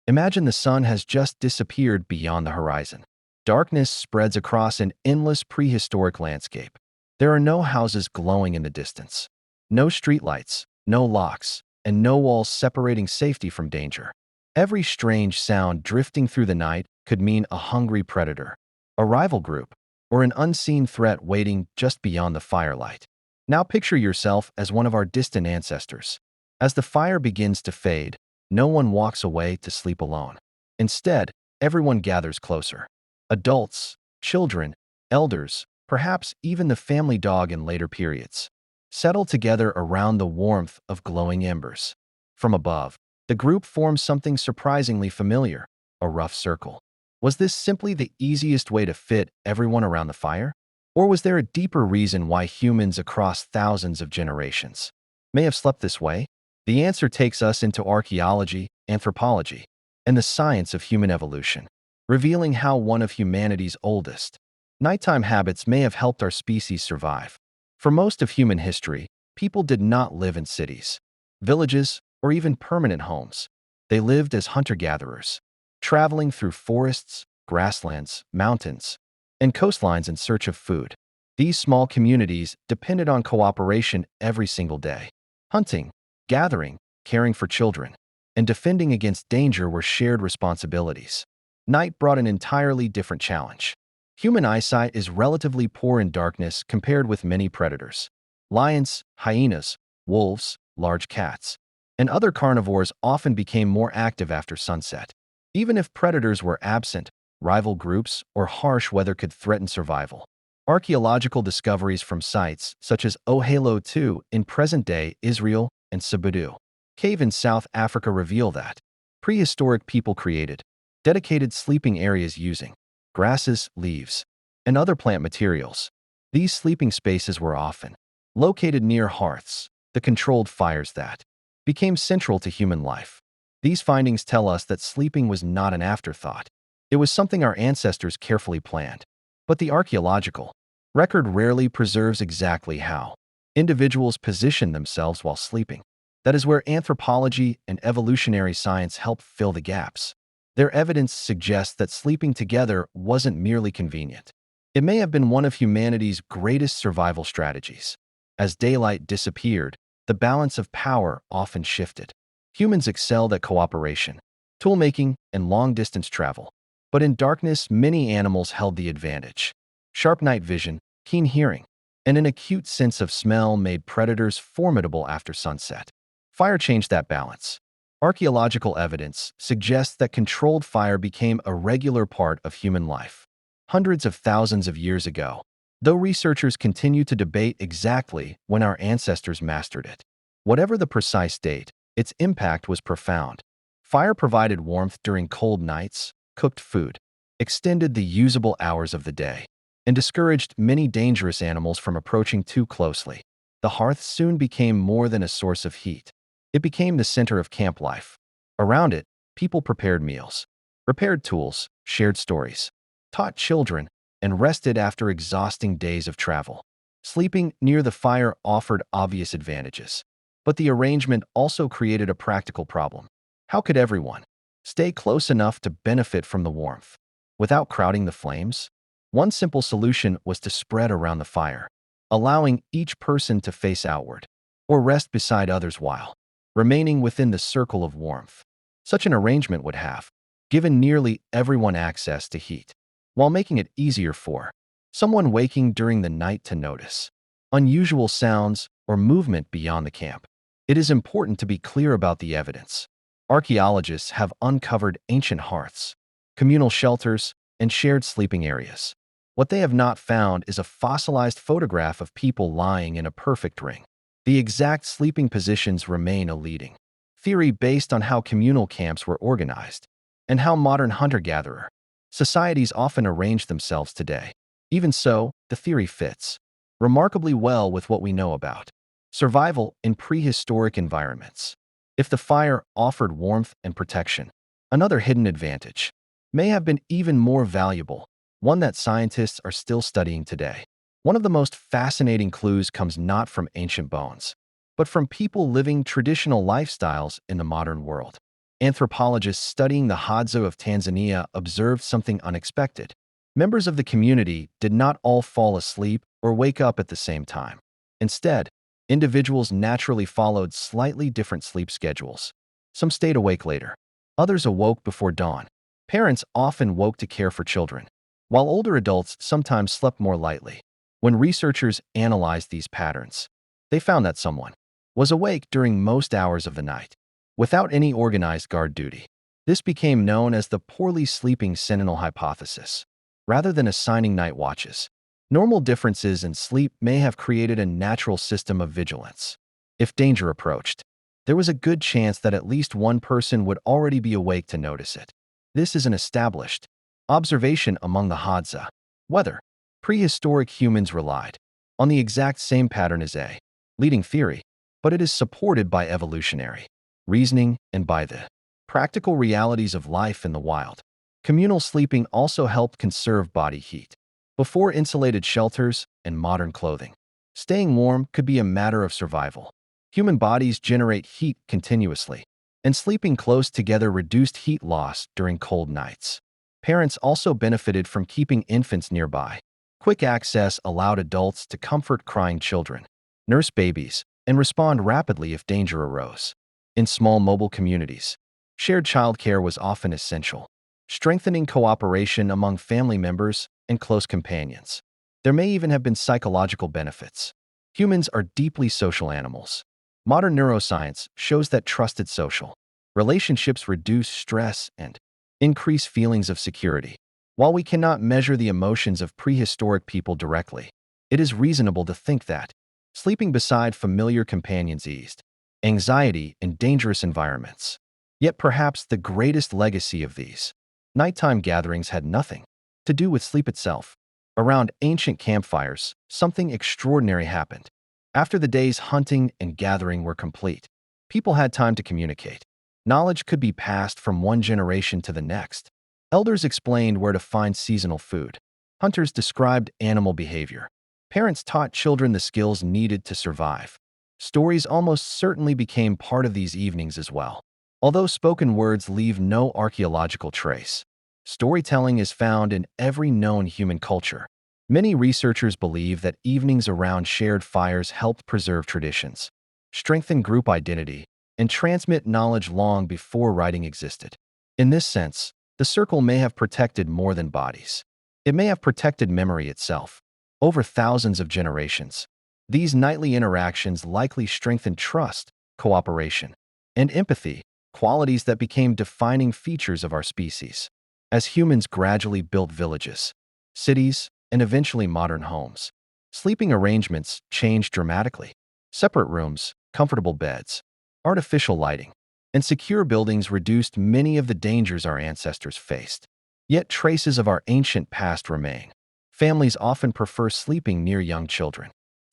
Imagine the sun has just disappeared beyond the horizon. Darkness spreads across an endless prehistoric landscape. There are no houses glowing in the distance, no streetlights, no locks, and no walls separating safety from danger. Every strange sound drifting through the night could mean a hungry predator, a rival group, or an unseen threat waiting just beyond the firelight. Now picture yourself as one of our distant ancestors. As the fire begins to fade, no one walks away to sleep alone. Instead, everyone gathers closer. Adults, children, elders, perhaps even the family dog in later periods, settle together around the warmth of glowing embers. From above, the group forms something surprisingly familiar, a rough circle. Was this simply the easiest way to fit everyone around the fire? Or was there a deeper reason why humans across thousands of generations may have slept this way? The answer takes us into archaeology, anthropology, and the science of human evolution, revealing how one of humanity's oldest nighttime habits may have helped our species survive. For most of human history, people did not live in cities, villages, or even permanent homes. They lived as hunter-gatherers, traveling through forests, grasslands, mountains, and coastlines in search of food. These small communities depended on cooperation every single day. Hunting, gathering, caring for children, and defending against danger were shared responsibilities. Night brought an entirely different challenge. Human eyesight is relatively poor in darkness compared with many predators. Lions, hyenas, wolves, large cats, and other carnivores often became more active after sunset. Even if predators were absent, rival groups or harsh weather could threaten survival. Archaeological discoveries from sites such as Ohalo II in present-day Israel and Sibudu Cave in South Africa reveal that prehistoric people created dedicated sleeping areas using grasses, leaves, and other plant materials. These sleeping spaces were often located near hearths, the controlled fires that became central to human life. These findings tell us that sleeping was not an afterthought. It was something our ancestors carefully planned. But the archaeological record rarely preserves exactly how individuals position themselves while sleeping. That is where anthropology and evolutionary science help fill the gaps. Their evidence suggests that sleeping together wasn't merely convenient. It may have been one of humanity's greatest survival strategies. As daylight disappeared, the balance of power often shifted. Humans excelled at cooperation, tool-making, and long-distance travel. But in darkness, many animals held the advantage. Sharp night vision, keen hearing, and an acute sense of smell made predators formidable after sunset. Fire changed that balance. Archaeological evidence suggests that controlled fire became a regular part of human life hundreds of thousands of years ago, though researchers continue to debate exactly when our ancestors mastered it. Whatever the precise date, its impact was profound. Fire provided warmth during cold nights, cooked food, extended the usable hours of the day, and discouraged many dangerous animals from approaching too closely. The hearth soon became more than a source of heat. It became the center of camp life. Around it, people prepared meals, repaired tools, shared stories, taught children, and rested after exhausting days of travel. Sleeping near the fire offered obvious advantages, but the arrangement also created a practical problem. How could everyone stay close enough to benefit from the warmth without crowding the flames? One simple solution was to spread around the fire, allowing each person to face outward or rest beside others while remaining within the circle of warmth. Such an arrangement would have given nearly everyone access to heat, while making it easier for someone waking during the night to notice unusual sounds or movement beyond the camp. It is important to be clear about the evidence. Archaeologists have uncovered ancient hearths, communal shelters, and shared sleeping areas. What they have not found is a fossilized photograph of people lying in a perfect ring. The exact sleeping positions remain a leading theory based on how communal camps were organized and how modern hunter-gatherer societies often arrange themselves today. Even so, the theory fits remarkably well with what we know about survival in prehistoric environments. If the fire offered warmth and protection, another hidden advantage may have been even more valuable, one that scientists are still studying today. One of the most fascinating clues comes not from ancient bones, but from people living traditional lifestyles in the modern world. Anthropologists studying the Hadza of Tanzania observed something unexpected. Members of the community did not all fall asleep or wake up at the same time. Instead, individuals naturally followed slightly different sleep schedules. Some stayed awake later. Others awoke before dawn. Parents often woke to care for children, while older adults sometimes slept more lightly. When researchers analyzed these patterns, they found that someone was awake during most hours of the night, without any organized guard duty. This became known as the poorly sleeping sentinel hypothesis. Rather than assigning night watches, normal differences in sleep may have created a natural system of vigilance. If danger approached, there was a good chance that at least one person would already be awake to notice it. This is an established observation among the Hadza. Whether prehistoric humans relied on the exact same pattern as a leading theory, but it is supported by evolutionary reasoning and by the practical realities of life in the wild. Communal sleeping also helped conserve body heat. Before insulated shelters and modern clothing, staying warm could be a matter of survival. Human bodies generate heat continuously, and sleeping close together reduced heat loss during cold nights. Parents also benefited from keeping infants nearby. Quick access allowed adults to comfort crying children, nurse babies, and respond rapidly if danger arose. In small mobile communities, shared childcare was often essential, strengthening cooperation among family members and close companions. There may even have been psychological benefits. Humans are deeply social animals. Modern neuroscience shows that trusted social relationships reduce stress and increase feelings of security. While we cannot measure the emotions of prehistoric people directly, it is reasonable to think that sleeping beside familiar companions eased anxiety in dangerous environments. Yet perhaps the greatest legacy of these nighttime gatherings had nothing to do with sleep itself. Around ancient campfires, something extraordinary happened. After the day's hunting and gathering were complete, people had time to communicate. Knowledge could be passed from one generation to the next. Elders explained where to find seasonal food. Hunters described animal behavior. Parents taught children the skills needed to survive. Stories almost certainly became part of these evenings as well. Although spoken words leave no archaeological trace, storytelling is found in every known human culture. Many researchers believe that evenings around shared fires helped preserve traditions, strengthen group identity, and transmit knowledge long before writing existed. In this sense, the circle may have protected more than bodies. It may have protected memory itself. Over thousands of generations, these nightly interactions likely strengthened trust, cooperation, and empathy, qualities that became defining features of our species. As humans gradually built villages, cities, and eventually modern homes, sleeping arrangements changed dramatically. Separate rooms, comfortable beds, artificial lighting, and secure buildings reduced many of the dangers our ancestors faced. Yet traces of our ancient past remain. Families often prefer sleeping near young children.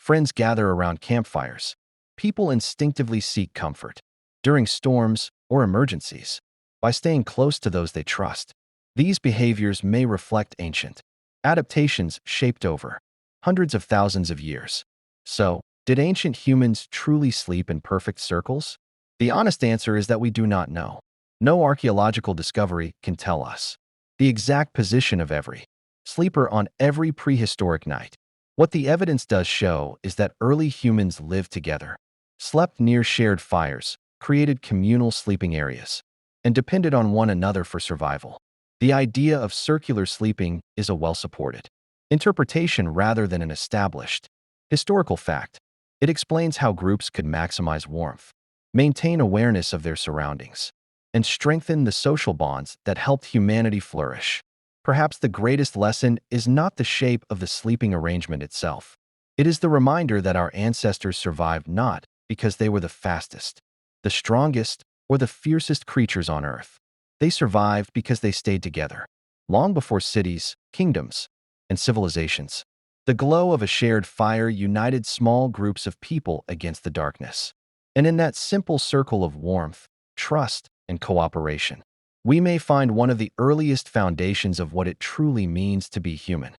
Friends gather around campfires. People instinctively seek comfort during storms or emergencies by staying close to those they trust. These behaviors may reflect ancient adaptations shaped over hundreds of thousands of years. So, did ancient humans truly sleep in perfect circles? The honest answer is that we do not know. No archaeological discovery can tell us the exact position of every sleeper on every prehistoric night. What the evidence does show is that early humans lived together, slept near shared fires, created communal sleeping areas, and depended on one another for survival. The idea of circular sleeping is a well-supported interpretation rather than an established historical fact. It explains how groups could maximize warmth, maintain awareness of their surroundings, and strengthen the social bonds that helped humanity flourish. Perhaps the greatest lesson is not the shape of the sleeping arrangement itself. It is the reminder that our ancestors survived not because they were the fastest, the strongest, or the fiercest creatures on Earth. They survived because they stayed together, long before cities, kingdoms, and civilizations. The glow of a shared fire united small groups of people against the darkness. And in that simple circle of warmth, trust, and cooperation, we may find one of the earliest foundations of what it truly means to be human.